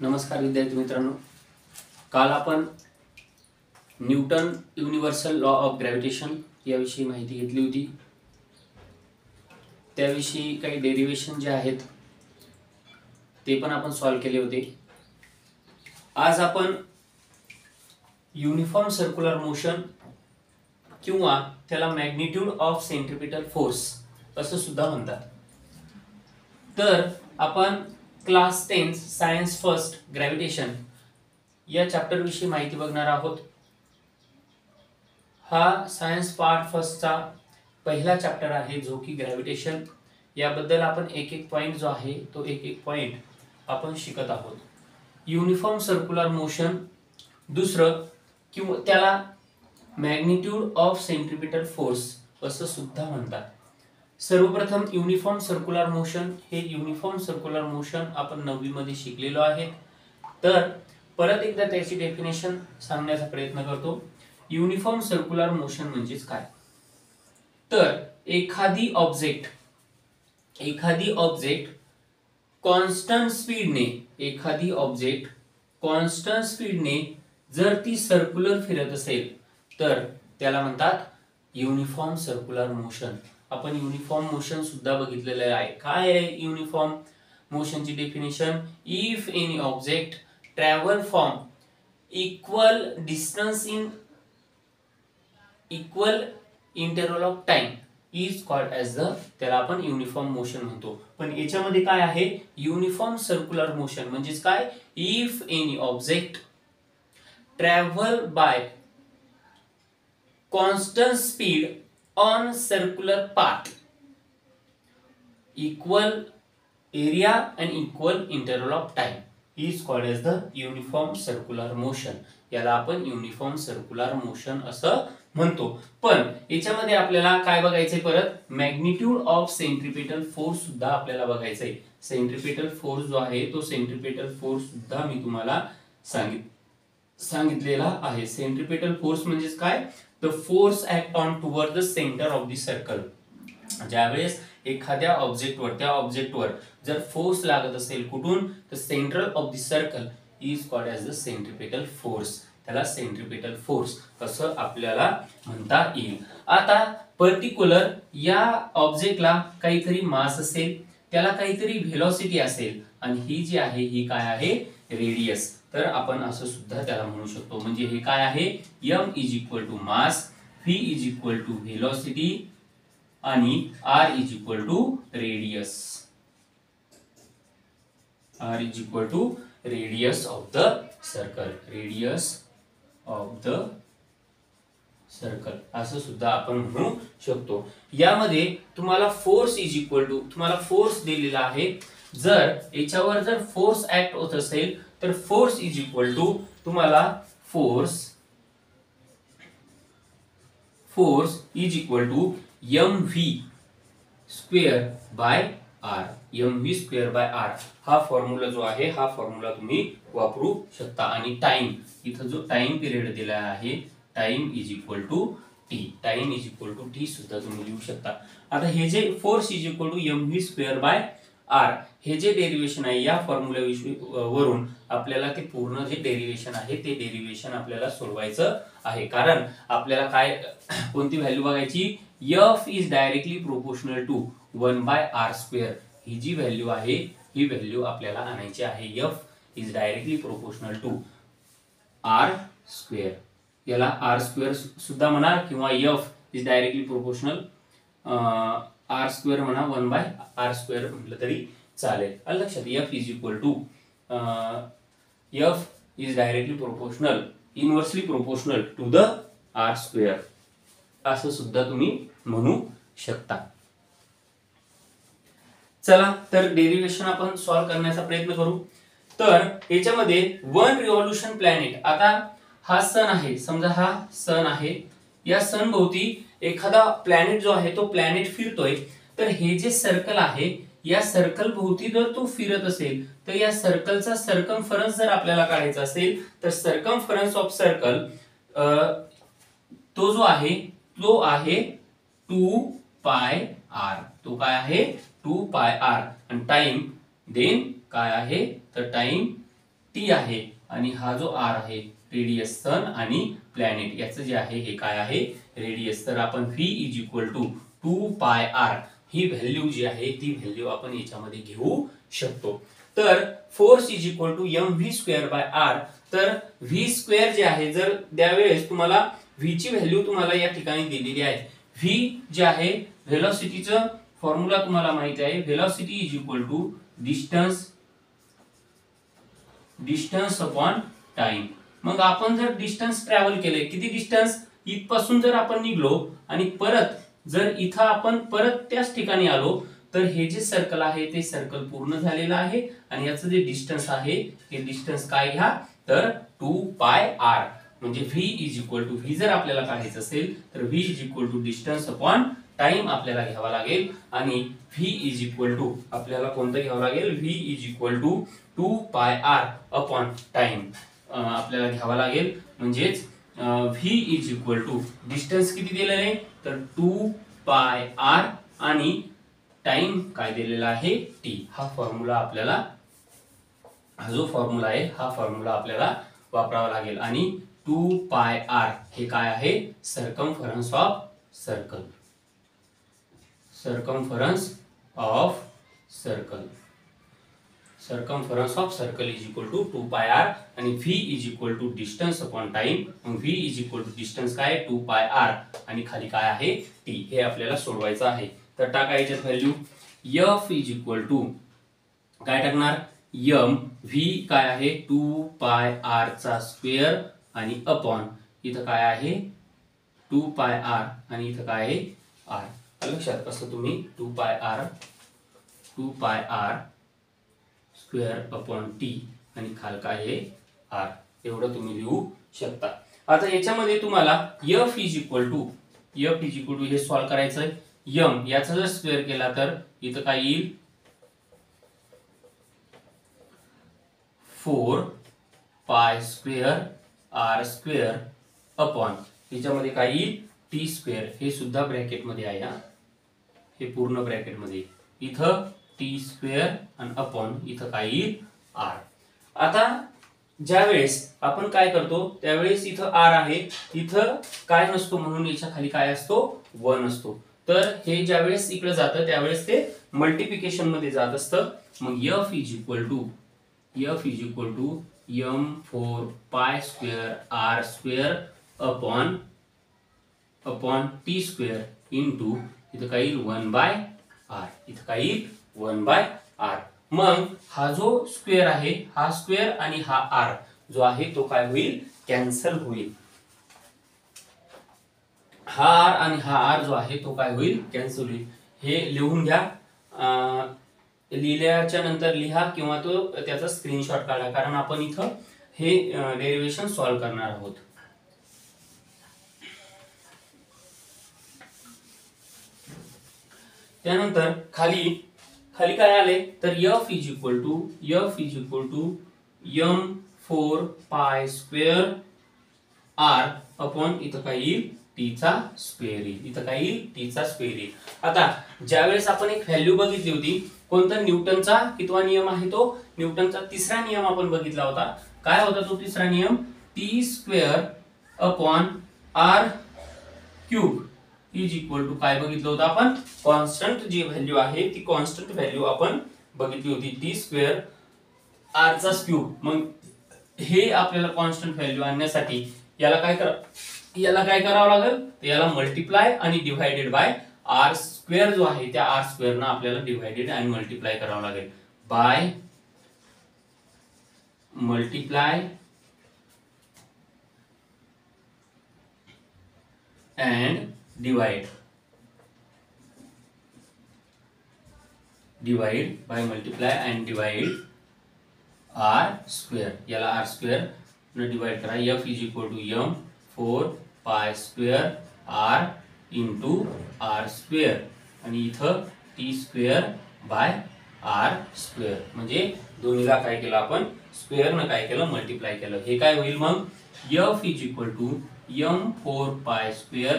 नमस्कार विद्यार्थी मित्रांनो, काल आपण Newton universal law of gravitation याविषयी माहिती घेतली होती. त्याविषयी काही डेरिव्हेशन जे आहेत ते पण आपण सॉल्व केले होते. आज आपण युनिफॉर्म सर्क्युलर मोशन किंवा त्याला मॅग्निट्यूड ऑफ सेंट्रिपिटल फोर्स असं सुद्धा म्हणतात. तर आपण क्लास 10 सायन्स फर्स्ट ग्रॅव्हिटेशन या चॅप्टर विषयी माहिती बघणार आहोत. हा सायन्स पार्ट फर्स्टचा पहिला चॅप्टर आहे जो की ग्रॅव्हिटेशन. याबद्दल आपण एक एक पॉइंट जो आहे तो एक एक पॉइंट आपण शिकत आहोत. युनिफॉर्म सर्क्युलर मोशन दुसरं किंवा त्याला मॅग्निट्यूड ऑफ सेंट्रिपिटल फोर्स असं सुद्धा म्हणतात. सर्वप्रथम युनिफॉर्म सर्क्युलर मोशन, हे युनिफॉर्म सर्क्युलर मोशन आपण 9वी मध्ये शिकलेलो आहे. तर परत एकदा त्याची डेफिनेशन सांगण्याचा प्रयत्न करतो. युनिफॉर्म सर्क्युलर मोशन म्हणजे काय? तर एखादी ऑब्जेक्ट कॉन्स्टंट स्पीडने जर ती सर्क्युलर फिरत असेल तर त्याला म्हणतात युनिफॉर्म सर्क्युलर मोशन. आपण युनिफॉर्म मोशन सुद्धा बघितलेलं आहे. काय आहे युनिफॉर्म मोशनची definition? If any object travel from equal distance in equal interval of time is called as the, त्याला आपण युनिफॉर्म मोशन म्हणतो. पण याच्यामध्ये काय आहे युनिफॉर्म सर्क्युलर मोशन म्हणजेच काय? If any object travel by constant speed on circular path, equal area and equal interval of time is called as the uniform circular motion. याला आपण युनिफॉर्म सर्क्युलर मोशन असं म्हणतो. पण याच्यामध्ये आपल्याला काय बघायचंय? परत मॅग्निट्यूड ऑफ सेंट्रिपिटल फोर्स सुद्धा आपल्याला बघायचंय. सेंट्रिपिटल फोर्स जो आहे तो सेंट्रिपिटल फोर्स सुद्धा मी तुम्हाला सांगितलेला आहे. सेंट्रिपिटल फोर्स म्हणजे काय? The force act on toward the center of the circle. ज्यावेळेस एखाद्या ऑब्जेक्टवर, त्या ऑब्जेक्टवर जर फोर्स लागत असेल कुठून, तर central of the circle is called as the centripetal force. त्याला सेंट्रिपिटल फोर्स असं आपल्याला म्हणता येईल. आता पर्टिक्युलर या ऑब्जेक्टला काहीतरी मास असेल, त्याला काहीतरी व्हेलॉसिटी असेल आणि ही जी आहे ही काय आहे? रेडियस. तर आपण असं सुद्धा त्याला म्हणू शकतो. म्हणजे हे काय आहे? m is equal to mass, v is equal to velocity आणि r is equal to radius. r is equal to radius of the circle. Radius of the circle असं सुद्धा आपण म्हणू शकतो. यामध्ये तुम्हाला फोर्स इज इक्वल टू, तुम्हाला force दिलेला आहे. जर याच्यावर जर फोर्स ऍक्ट होत असेल तर फोर्स इज इक्वल टू तुम्हाला force is equal to mv square by r. mv square by r हा फॉर्म्युला जो आहे हा फॉर्म्युला तुम्ही वापरू शकता. आणि टाइम, इथं जो टाइम पिरियड दिला आहे time is equal to T, time is equal to T सुद्धा तुम्ही लिहू शकता. आता हे जे force is equal to mv square by r हे जे डेरिव्हेशन आहे या फॉर्म्युला वरून आपल्याला ते पूर्ण जे डेरिव्हेशन आहे ते डेरिव्हेशन आपल्याला सोडवायचं आहे. कारण आपल्याला काय कोणती व्हॅल्यू बघायची? f is directly proportional to 1 by r square. ही जी व्हॅल्यू आहे ही व्हॅल्यू आपल्याला आणायची आहे. f is directly proportional to r square. याला r स्क्वेअर सुद्धा म्हणा किंवा f is directly proportional r square म्हणा, 1 बाय r स्क्वेअर म्हटलं तरी चालेल. लक्षात, f is equal to f is directly proportional, inversely proportional to the r square असं सुद्धा तुम्ही म्हणू शकता. चला तर डेरिव्हेशन आपण सॉल्व करण्याचा प्रयत्न करू. तर याच्यामध्ये वन रिव्हॉल्यूशन प्लॅनेट, आता हा सन आहे, समजा हा सन आहे, या सन भोवती एखादा प्लॅनेट जो आहे तो प्लॅनेट फिरतोय. तर हे जे सर्कल आहे या सर्कल भोवती जर तो फिरत असेल तर या सर्कलचा सर्कमफरन्स जर आपल्याला काढायचा असेल तर सर्कमफरन्स ऑफ सर्कल तो जो आहे तो आहे 2 पाय r. तो काय आहे? 2 पाय r. आणि टाइम देन काय आहे? तर टाइम टी आहे आणि हा जो आर आहे रेडियस सन आणि प्लॅनेट याचं जे आहे हे काय आहे रेडियस. तर आपण v is equal to 2πr ही व्हॅल्यू जी आहे ती व्हॅल्यू आपण याच्यामध्ये घेऊ शकतो. तर force is equal to mv square by R. तर v स्क्वेअर जे आहे जर त्यावेळेस तुम्हाला v ची व्हॅल्यू तुम्हाला या ठिकाणी दिलेली आहे. v जे आहे व्हेलॉसिटीचं फॉर्म्युला तुम्हाला माहिती आहे. Velocity is equal to distance upon time. मग आपण जर डिस्टन्स ट्रॅव्हल केले किती डिस्टन्स इथपासून जर आपण निघलो आणि परत जर इथं आपण परत त्याच ठिकाणी आलो तर हे जे सर्कल आहे ते सर्कल पूर्ण झालेलं आहे आणि याचं जे डिस्टन्स आहे ते डिस्टन्स काय घ्या तर 2πr. म्हणजे v is equal to v जर आपल्याला काढायचं असेल तर v is equal to distance upon time आपल्याला घ्यावा लागेल आणि v इज इक्वल टू आपल्याला कोणतं घ्यावं लागेल v is equal to 2πr upon time आपल्याला घ्यावा लागेल. म्हणजेच v is equal to distance किती दिलेलं आहे तर 2πr आणि टाइम काय दिलेला आहे t. हा फॉर्म्युला आपल्याला हा जो फॉर्म्युला आहे हा फॉर्म्युला आपल्याला वापरावा लागेल आणि 2πr हे काय आहे circumference of circle. Circumference of circle. Circumference of circle is equal to 2πr आणि v is equal to distance upon time. मग v is equal to distance काय 2πr आणि खाली काय आहे t. हे आपल्याला सोडवायचं आहे. तर टाकायचे value f is equal to काय टाकणार m v काय आहे 2πr चा स्क्वेअर आणि अपॉन इथं काय आहे 2πr आणि इथं काय आहे r. लक्षात असं तुम्ही 2πr स्क्वेअर अपॉन टी आणि खाल काय आहे r एवढं तुम्ही लिहू शकता. आता याच्यामध्ये तुम्हाला f इज इक्वल टू हे सॉल्व करायचं आहे. m याचा जर स्क्वेअर केला तर इथं काय येईल 4π स्क्वेअर r स्क्वेअर अपॉन याच्यामध्ये काय येईल t स्क्वेअर. हे सुद्धा ब्रॅकेट मध्ये आहे हा हे पूर्ण ब्रॅकेट मध्ये इथं t स्क्वेअर आणि अपॉन इथं काय येईल r. आता ज्यावेळेस आपण काय करतो त्यावेळेस इथं r आहे इथं काय नसतो म्हणून याच्या खाली काय असतो 1 असतो. तर हे ज्यावेळेस इकडे जातं त्यावेळेस ते मल्टिप्लिकेशन मध्ये जात असतं. मग f is equal to m4π square r square upon t square into इथं काय येईल 1/r. इथं काय येईल 1/r. मग हा जो स्क्वेअर आहे हा स्क्वेअर आणि हा r जो आहे तो काय होईल कॅन्सल होईल. हा r आणि हा r जो आहे तो काय होईल कॅन्सल होईल. हे लिहून घ्या. लिहिल्याच्या नंतर लिहा किंवा तो त्याचा स्क्रीनशॉट काढा कारण आपण इथं हे डेरिव्हेशन सॉल्व करणार आहोत. त्यानंतर खाली काय आले तर f is equal to m4π square r upon इथं काय येईल t चा स्क्वेअर येईल. इथं काय येईल t चा स्क्वेअर येईल. आता ज्यावेळेस आपण एक व्हॅल्यू बघितली होती कोणता न्यूटनचा कितवा नियम आहे तो न्यूटनचा तिसरा नियम आपण बघितला होता. काय होता तो तिसरा नियम t square upon r cube is equal to काय बघितलं होतं आपण कॉन्स्टंट जी व्हॅल्यू आहे ती कॉन्स्टंट व्हॅल्यू आपण बघितली होती t स्क्वेअर r चा क्यूब. मग हे आपल्याला कॉन्स्टंट व्हॅल्यू आणण्यासाठी याला काय करावं लागेल याला मल्टिप्लाय आणि डिवाइडेड बाय r स्क्वेअर जो आहे त्या r स्क्वेअर ना आपल्याला डिवाइडेड आणि मल्टिप्लाय करावं लागेल by multiply and divide by multiply and divide r square. याला r square न डिवाइड करा. f is equal to m 4π square r into r square आणि इथं t square by r square. म्हणजे दोन्हीला काय केलं आपण स्क्वेअर न काय केलं मल्टिप्लाय केलं. हे काय होईल मग f is equal to m4π square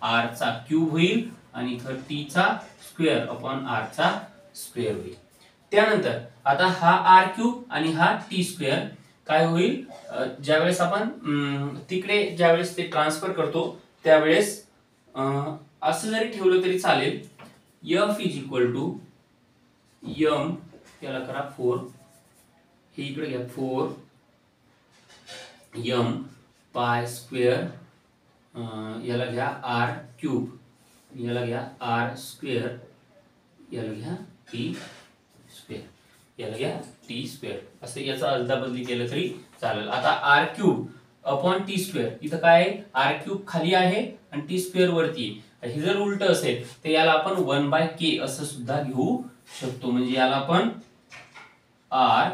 r चा क्यूब होईल आणि इथं t चा स्क्वेअर अपॉन r चा स्क्वेअर होईल. त्यानंतर आता हा r क्यूब आणि हा t स्क्वेअर काय होईल, ज्यावेळेस आपण तिकडे ज्यावेळेस ते ट्रान्सफर करतो त्यावेळेस असं जरी ठेवलं तरी चालेल, F is equal to m, याला करा 4, हे इकडे घ्या 4 m पाय स्क्वेअर, याला घ्या r क्यूब, याला घ्या r स्क्वेअर, याला घ्या t स्क्वेअर, याला घ्या t स्क्वेअर, असं याचा अदलाबदली केलं तरी चालेल. आता r cube upon T square, इथं काय आहे, r क्यूब खाली आहे आणि टी स्क्वेअर वरती आहे. हे जर उलट असेल तर याला आपण 1/k असं सुद्धा घेऊ शकतो. म्हणजे याला आपण r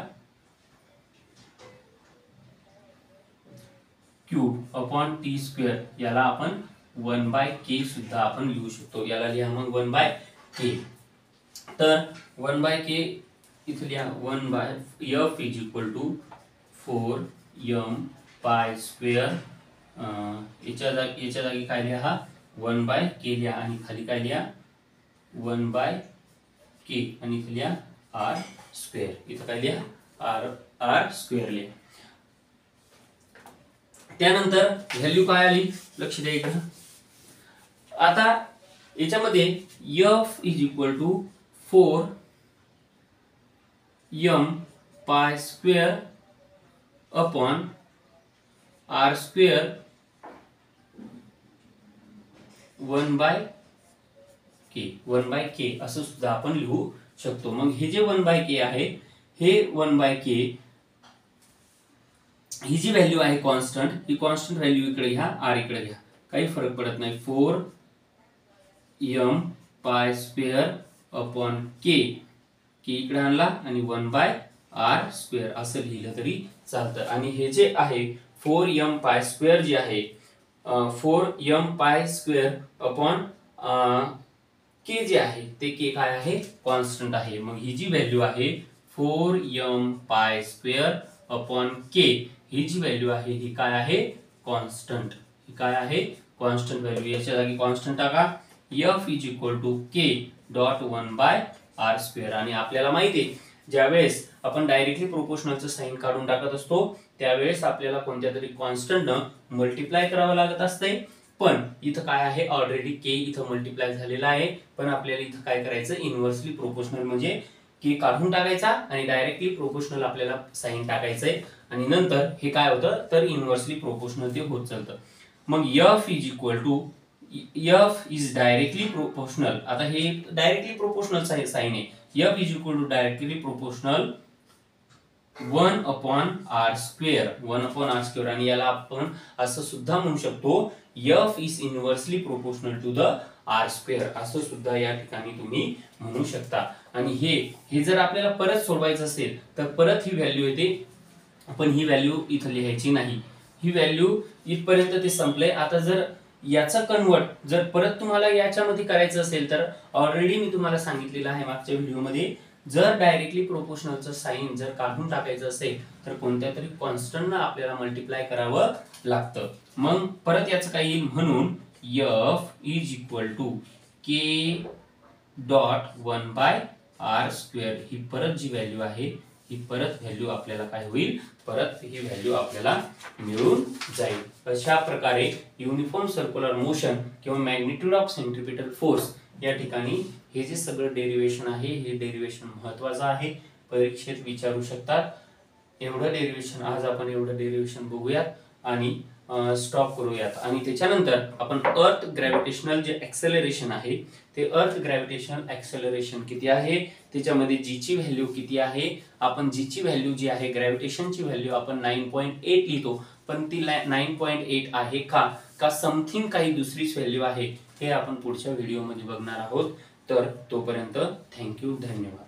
cube upon T square, याला आपण 1/k सुद्धा आपण लिहू शकतो. याला लिहा मग 1/k. तर 1/k इथे लिहा 1/f is equal to 4m pi square, याच्या जागी काय लिहा 1/k लिहा आणि खाली काय लिहा 1/k आणि इथे लिहा r स्क्वेअर, इथं काय लिहा r स्क्वेअर लिहा. त्यानंतर व्हॅल्यू काय आली लक्ष द्या इकडं. आता याच्यामध्ये f is equal to 4m pi square upon r square 1/k असं सुद्धा आपण लिहू शकतो. मग हे जे 1/k आहे, हे 1/k ही जी व्हॅल्यू आहे कॉन्स्टंट, ही कॉन्स्टंट व्हॅल्यू इकडे घ्या, r इकडे घ्या, काही फरक पडत नाही. 4m pi square upon k इकडे आणला आणि 1/r स्क्वेअर असं लिहिलं तरी चालतं. आणि हे जे आहे 4m पाय स्क्वेअर जे आहे, 4m pi square upon k जे आहे ते k काय आहे, कॉन्स्टंट आहे. मग ही जी व्हॅल्यू आहे 4m pi square upon k, ही जी व्हॅल्यू आहे ही काय आहे, कॉन्स्टंट. ही काय आहे, कॉन्स्टंट व्हॅल्यू. याच्या जागी कॉन्स्टंट टाका, f is equal to k dot 1/r square. आणि आपल्याला माहिती आहे ज्यावेळेस आपण डायरेक्टली प्रोपोर्शनलचं साइन काढून टाकत असतो त्यावेळेस आपल्याला कोणत्या तरी कॉन्स्टंटनं मल्टिप्लाय करावं लागत असते. पण इथं काय आहे, ऑलरेडी k इथं मल्टिप्लाय झालेला आहे, पण आपल्याला इथं काय करायचं, इनव्हर्सली प्रोपोर्शनल म्हणजे k काढून टाकायचा आणि डायरेक्टली प्रोपोर्शनल आपल्याला साइन टाकायचंय आणि नंतर हे काय होतं तर इनव्हर्सली प्रोपोर्शनल ते होत चालतं. मग f is equal to f is directly proportional. आता हे डायरेक्टली प्रोपोर्शनल साइन आहे. f is equal to directly proportional 1/r square, 1/r square. आणि याला आपण असं सुद्धा म्हणू शकतो f is inversely proportional to the r square, असं सुद्धा या ठिकाणी तुम्ही म्हणू शकता. आणि हे जर आपल्याला परत सोडवायचं असेल तर परत ही व्हॅल्यू येते, पण ही व्हॅल्यू इथं लिहायची नाही. ही व्हॅल्यू इथपर्यंत ते संपलंय. आता जर याचा कन्वर्ट जर परत तुम्हाला याच्यामध्ये करायचं असेल तर ऑलरेडी मी तुम्हाला सांगितलेलं आहे मागच्या व्हिडिओमध्ये, जर डायरेक्टली प्रोपोर्शनलचं साइन जर काढून टाकायचं असेल तर कोणत्या तरी कॉन्स्टंटनं आपल्याला मल्टिप्लाय करावं लागतं. मग परत याचं काय येईल, म्हणून f is equal to k dot 1/r square. ही परत जी व्हॅल्यू आहे ही परत व्हॅल्यू आपल्याला काय होईल, परत ही व्हॅल्यू आपल्याला मिळून जाईल. अशा प्रकारे युनिफॉर्म सर्क्युलर मोशन किंवा मॅग्निट्यूड ऑफ सेंट्रिपिटल फोर्स या ठिकाणी हे जे सगळं डेरिवेशन आहे, हे डेरिवेशन महत्वाचं आहे, परीक्षेत विचारू शकतात. एवढं डेरिवेशन आज आपण एवढं डेरिवेशन बघूयात आणि स्टॉप करूयात. आणि त्याच्यानंतर आपण अर्थ ग्रॅव्हिटेशनल जे ऍक्सेलरेशन आहे ते अर्थ ग्रॅव्हिटेशनल ऍक्सेलरेशन किती आहे, त्याच्यामध्ये जी ची व्हॅल्यू किती आहे, आपण जी ची व्हॅल्यू जी आहे ग्रॅव्हिटेशनची व्हॅल्यू आपण 9.8 लिहितो, पण ती 9.8 आहे का समथिंग काही दुसरीच व्हॅल्यू आहे, हे आपण पुढच्या व्हिडिओमध्ये बघणार आहोत. तर तोपर्यंत थँक्यू, धन्यवाद.